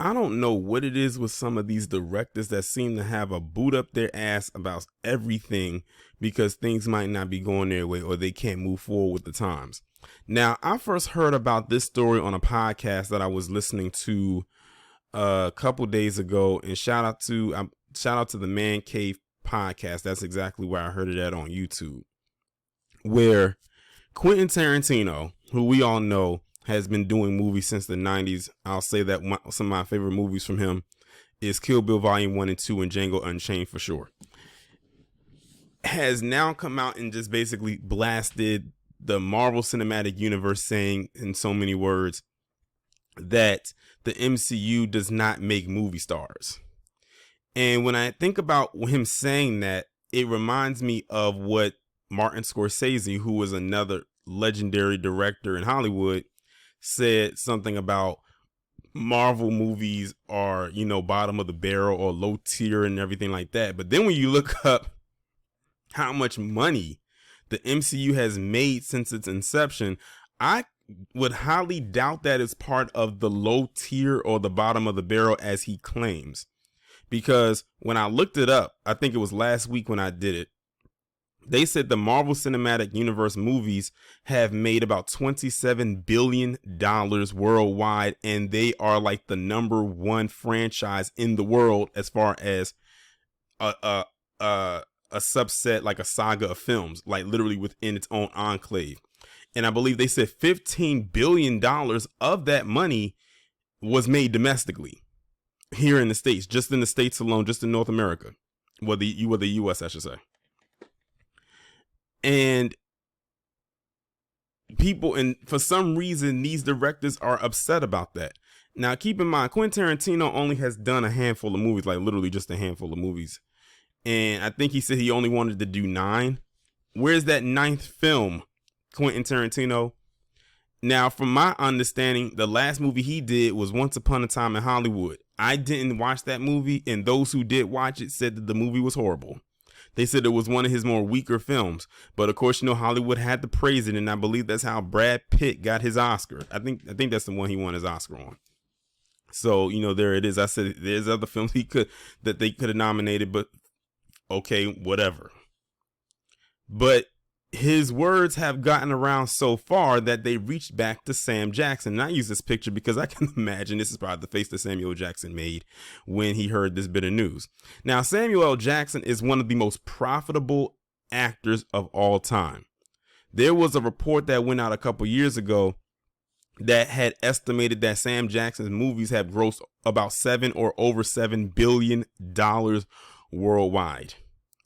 I don't know what it is with some of these directors that seem to have a boot up their ass about everything because things might not be going their way or they can't move forward with the times. Now, I first heard about this story on a podcast that I was listening to a couple days ago, and shout out to the Man Cave podcast. That's exactly where I heard it at on YouTube, where Quentin Tarantino, who we all know has been doing movies since the 90s. I'll say that some of my favorite movies from him is Kill Bill Volume 1 and 2 and Django Unchained for sure. Has now come out and just basically blasted the Marvel Cinematic Universe, saying in so many words that the MCU does not make movie stars. And when I think about him saying that, it reminds me of what Martin Scorsese, who was another legendary director in Hollywood, said something about Marvel movies are, bottom of the barrel or low tier and everything like that. But then when you look up how much money the MCU has made since its inception, I would highly doubt that it's part of the low tier or the bottom of the barrel as he claims. Because when I looked it up, I think it was last week when I did it, they said the Marvel Cinematic Universe movies have made about $27 billion worldwide, and they are like the number one franchise in the world as far as a subset, like a saga of films, like literally within its own enclave. And I believe they said $15 billion of that money was made domestically here in the States, just in the States alone, just in North America, the U.S., I should say. And people, and for some reason, these directors are upset about that. Now, keep in mind, Quentin Tarantino only has done a handful of movies, like literally just a handful of movies. And I think he said he only wanted to do 9. Where's that 9th film, Quentin Tarantino? Now, from my understanding, the last movie he did was Once Upon a Time in Hollywood. I didn't watch that movie, and those who did watch it said that the movie was horrible. They said it was one of his more weaker films, but of course, Hollywood had to praise it, and I believe that's how Brad Pitt got his Oscar. I think that's the one he won his Oscar on. So, there it is. I said there's other films they could have nominated, but okay, whatever. But his words have gotten around so far that they reached back to Sam Jackson. And I use this picture because I can imagine this is probably the face that Samuel Jackson made when he heard this bit of news. Now, Samuel L. Jackson is one of the most profitable actors of all time. There was a report that went out a couple years ago that had estimated that Sam Jackson's movies have grossed about over $7 billion worldwide.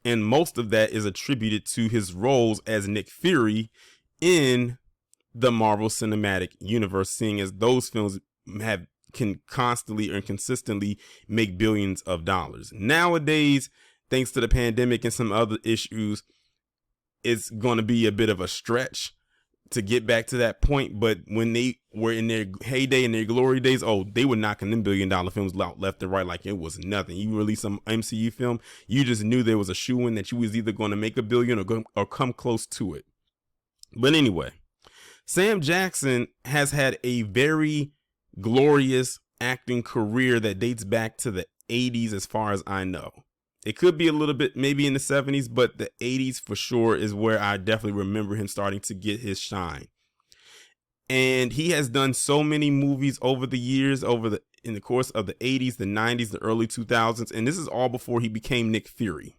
And most of that is attributed to his roles as Nick Fury in the Marvel Cinematic Universe, seeing as those films can constantly and consistently make billions of dollars. Nowadays, thanks to the pandemic and some other issues, it's going to be a bit of a stretch to get back to that point. But when they were in their heyday, in their glory days, they were knocking them $1 billion films out left and right like it was nothing. You release some MCU film, you just knew there was a shoe in that you was either going to make $1 billion or come close to it. But anyway, Sam Jackson has had a very glorious acting career that dates back to the 80s as far as I know. It could be a little bit maybe in the 70s, but the 80s for sure is where I definitely remember him starting to get his shine. And he has done so many movies over the years, in the course of the 80s, the 90s, the early 2000s. And this is all before he became Nick Fury.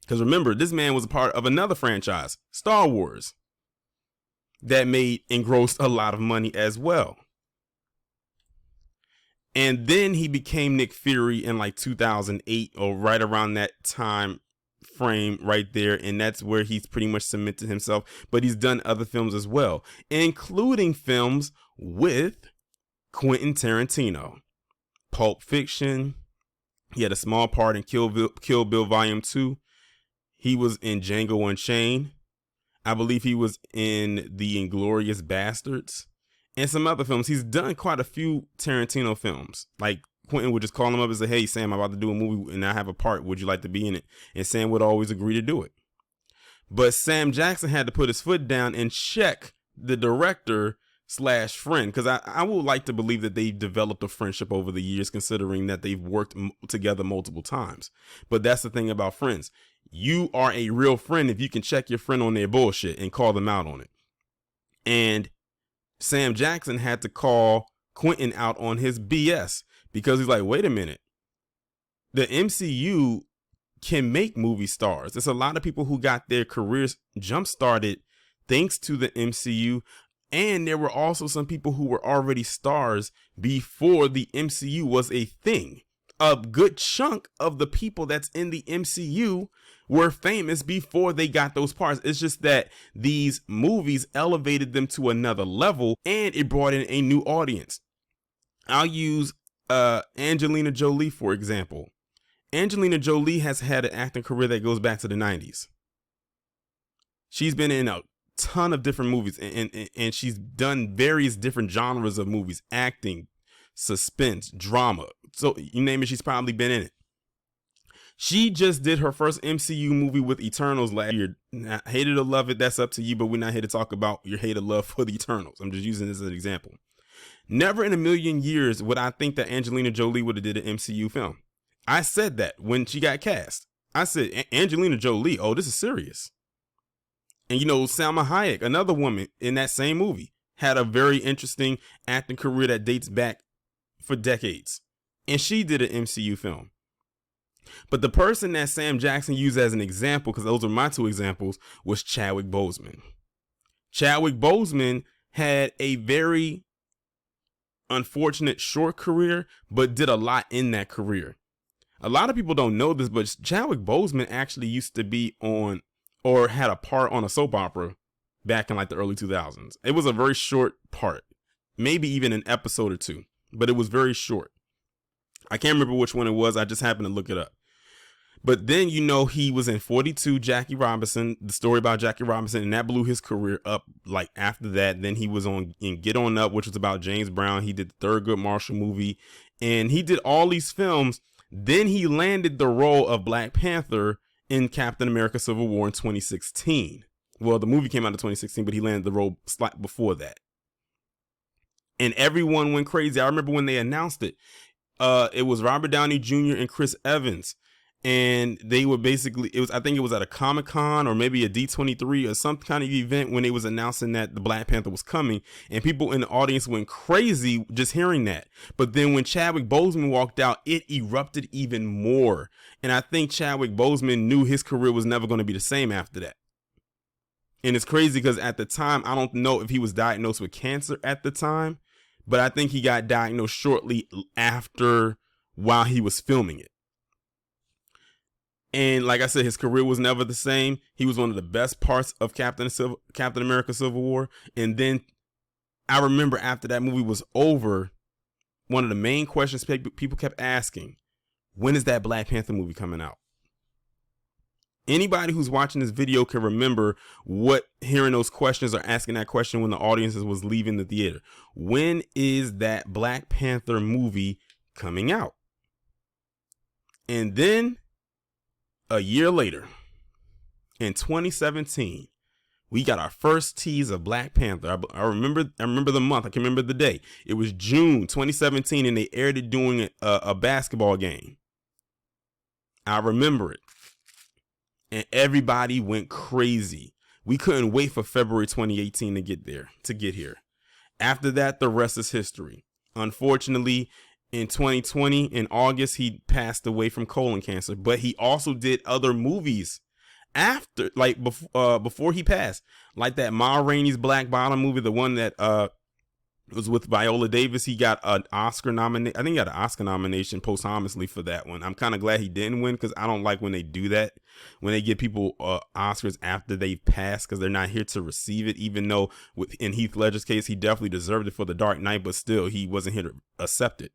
Because remember, this man was a part of another franchise, Star Wars, that made and grossed a lot of money as well. And then he became Nick Fury in like 2008 or right around that time frame right there. And that's where he's pretty much cemented himself. But he's done other films as well, including films with Quentin Tarantino. Pulp Fiction. He had a small part in Kill Bill Volume 2. He was in Django Unchained. I believe he was in The Inglourious Bastards. And some other films. He's done quite a few Tarantino films. Like Quentin would just call him up and say, "Hey, Sam, I'm about to do a movie and I have a part. Would you like to be in it?" And Sam would always agree to do it. But Sam Jackson had to put his foot down and check the director slash friend, because I would like to believe that they've developed a friendship over the years, considering that they've worked together multiple times. But that's the thing about friends. You are a real friend if you can check your friend on their bullshit and call them out on it. And Sam Jackson had to call Quentin out on his BS, because he's like, wait a minute. The MCU can make movie stars. There's a lot of people who got their careers jump started thanks to the MCU. And there were also some people who were already stars before the MCU was a thing. A good chunk of the people that's in the MCU were famous before they got those parts. It's just that these movies elevated them to another level, and it brought in a new audience. I'll use Angelina Jolie, for example. Angelina Jolie has had an acting career that goes back to the 90s. She's been in a ton of different movies, and she's done various different genres of movies: acting, suspense, drama. So you name it, she's probably been in it. She just did her first MCU movie with Eternals last year. Now, hate it or love it, that's up to you, but we're not here to talk about your hate or love for the Eternals. I'm just using this as an example. Never in a million years would I think that Angelina Jolie would have did an MCU film. I said that when she got cast. I said, Angelina Jolie, oh, this is serious. And, Salma Hayek, another woman in that same movie, had a very interesting acting career that dates back for decades. And she did an MCU film. But the person that Sam Jackson used as an example, because those are my two examples, was Chadwick Boseman. Chadwick Boseman had a very unfortunate short career, but did a lot in that career. A lot of people don't know this, but Chadwick Boseman actually used to be on, or had a part on, a soap opera back in like the early 2000s. It was a very short part, maybe even an episode or two, but it was very short. I can't remember which one it was. I just happened to look it up. But then, he was in 42, Jackie Robinson, the story about Jackie Robinson, and that blew his career up. Like after that, then he was in Get On Up, which was about James Brown. He did the Thurgood Marshall movie, and he did all these films. Then he landed the role of Black Panther in Captain America Civil War in 2016. Well, the movie came out in 2016, but he landed the role slightly before that. And everyone went crazy. I remember when they announced it. It was Robert Downey Jr. and Chris Evans. And they were basically, I think it was at a Comic-Con or maybe a D23 or some kind of event when they was announcing that the Black Panther was coming, and people in the audience went crazy just hearing that. But then when Chadwick Boseman walked out, it erupted even more. And I think Chadwick Boseman knew his career was never going to be the same after that. And it's crazy because at the time, I don't know if he was diagnosed with cancer at the time, but I think he got diagnosed shortly after, while he was filming it. And like I said, his career was never the same. He was one of the best parts of Captain America Civil War. And then I remember after that movie was over, one of the main questions people kept asking, when is that Black Panther movie coming out? Anybody who's watching this video can remember hearing those questions or asking that question when the audience was leaving the theater. When is that Black Panther movie coming out? And then a year later, in 2017, we got our first tease of Black Panther. I remember the month. I can remember the day. It was June 2017, and they aired it during a basketball game. I remember it. And everybody went crazy. We couldn't wait for February 2018 to get here. After that, the rest is history. Unfortunately, in 2020, in August, he passed away from colon cancer, but he also did other movies after, before he passed, like that Ma Rainey's Black Bottom movie, the one that was with Viola Davis. He got an Oscar nomination. I think he got an Oscar nomination posthumously for that one. I'm kind of glad he didn't win, because I don't like when they do that, when they give people Oscars after they've passed, because they're not here to receive it, even though in Heath Ledger's case, he definitely deserved it for The Dark Knight, but still, he wasn't here to accept it.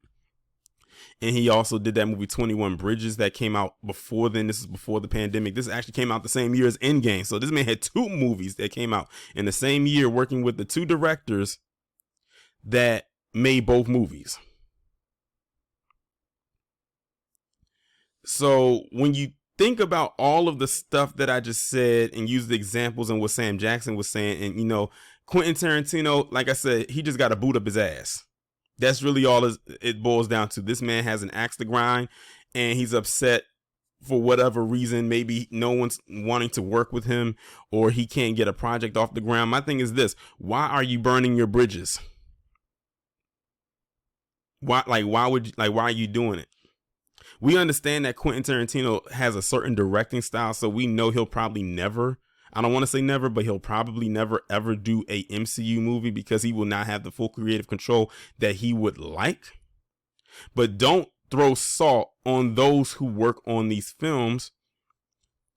And he also did that movie 21 Bridges that came out before then. This is before the pandemic. This actually came out the same year as Endgame. So this man had two movies that came out in the same year, working with the two directors that made both movies. So when you think about all of the stuff that I just said and use the examples and what Sam Jackson was saying, and Quentin Tarantino, like I said, he just got to boot up his ass. That's really all it boils down to. This man has an axe to grind, and he's upset for whatever reason. Maybe no one's wanting to work with him, or he can't get a project off the ground. My thing is this: why are you burning your bridges? Why are you doing it? We understand that Quentin Tarantino has a certain directing style, so we know he'll probably never, I don't want to say never, but he'll probably never ever do a MCU movie because he will not have the full creative control that he would like. But don't throw salt on those who work on these films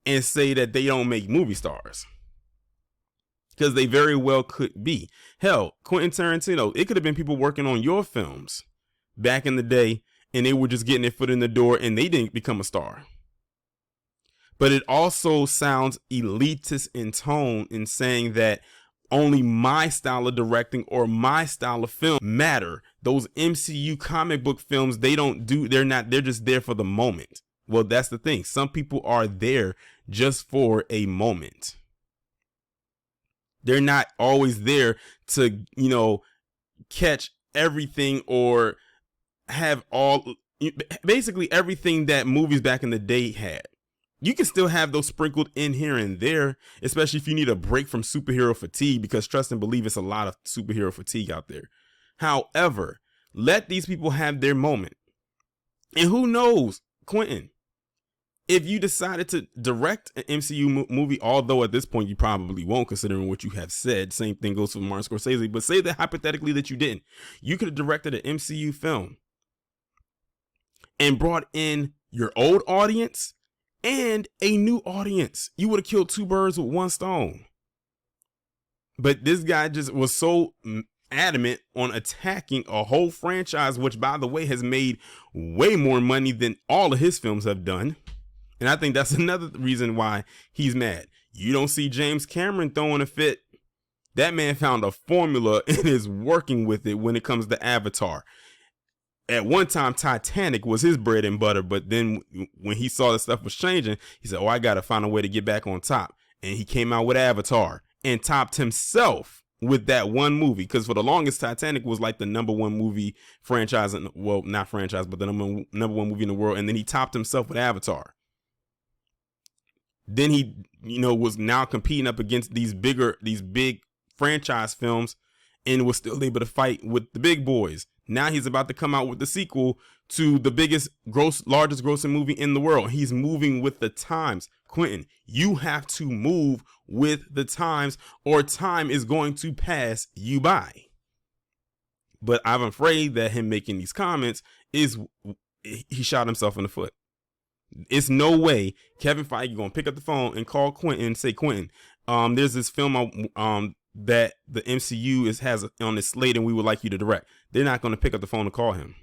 and say that they don't make movie stars, because they very well could be. Hell, Quentin Tarantino, it could have been people working on your films back in the day, and they were just getting their foot in the door and they didn't become a star. But it also sounds elitist in tone in saying that only my style of directing or my style of film matter. Those MCU comic book films, they're just there for the moment. Well, that's the thing. Some people are there just for a moment. They're not always there to, catch everything or have basically everything that movies back in the day had. You can still have those sprinkled in here and there, especially if you need a break from superhero fatigue, because trust and believe, it's a lot of superhero fatigue out there. However, let these people have their moment. And who knows, Quentin, if you decided to direct an MCU movie, although at this point you probably won't, considering what you have said, same thing goes for Martin Scorsese, but say that hypothetically that you didn't, you could have directed an MCU film and brought in your old audience and a new audience. You would have killed two birds with one stone. But this guy just was so adamant on attacking a whole franchise, which, by the way, has made way more money than all of his films have done. And I think that's another reason why he's mad. You don't see James Cameron throwing a fit. That man found a formula and is working with it when it comes to Avatar. At one time, Titanic was his bread and butter, but then when he saw that stuff was changing, he said, I got to find a way to get back on top. And he came out with Avatar and topped himself with that one movie. Because for the longest, Titanic was like the number one movie franchise, not franchise, but the number one movie in the world. And then he topped himself with Avatar. Then he, was now competing up against these big franchise films and was still able to fight with the big boys. Now he's about to come out with the sequel to the largest grossing movie in the world. He's moving with the times. Quentin, you have to move with the times, or time is going to pass you by. But I'm afraid that him making these comments he shot himself in the foot. It's no way Kevin Feige going to pick up the phone and call Quentin and say, Quentin, there's this film that the MCU has on its slate and we would like you to direct. They're not going to pick up the phone and call him.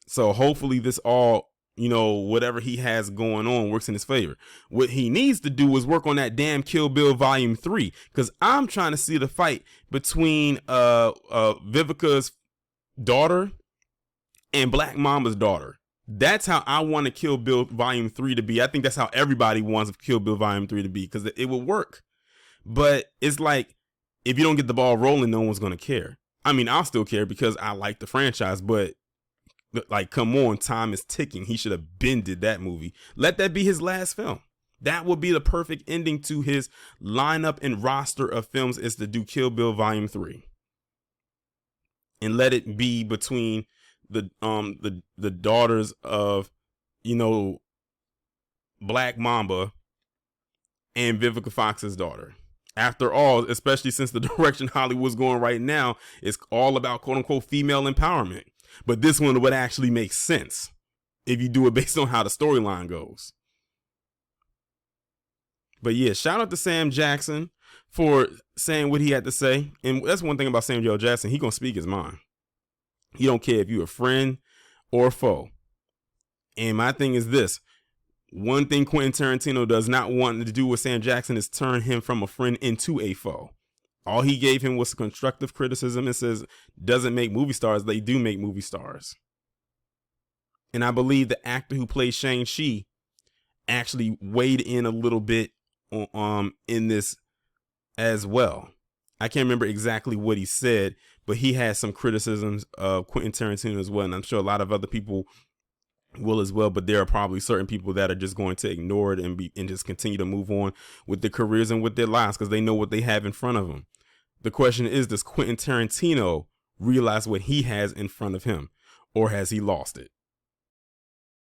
So hopefully this all, whatever he has going on works in his favor. What he needs to do is work on that damn Kill Bill Volume 3, because I'm trying to see the fight between Vivica's daughter and Black Mamba's daughter. That's how I want to Kill Bill Volume 3 to be. I think that's how everybody wants Kill Bill Volume 3 to be, because it will work. But it's like, if you don't get the ball rolling, no one's going to care. I mean, I'll still care because I like the franchise, but like, come on, time is ticking. He should have did that movie. Let that be his last film. That would be the perfect ending to his lineup and roster of films, is to do Kill Bill Volume 3. And let it be between the daughters of, Black Mamba and Vivica Fox's daughter. After all, especially since the direction Hollywood's going right now is all about quote unquote female empowerment. But this one would actually make sense if you do it based on how the storyline goes. But yeah, shout out to Sam Jackson for saying what he had to say. And that's one thing about Samuel L. Jackson. He gonna speak his mind. He don't care if you're a friend or a foe. And my thing is this. One thing Quentin Tarantino does not want to do with Sam Jackson is turn him from a friend into a foe. All he gave him was constructive criticism and says, doesn't make movie stars. They do make movie stars. And I believe the actor who plays Shang-Chi actually weighed in a little bit in this as well. I can't remember exactly what he said, but he had some criticisms of Quentin Tarantino as well. And I'm sure a lot of other people will as well, but there are probably certain people that are just going to ignore it and just continue to move on with their careers and with their lives because they know what they have in front of them. The question is, does Quentin Tarantino realize what he has in front of him, or has he lost it?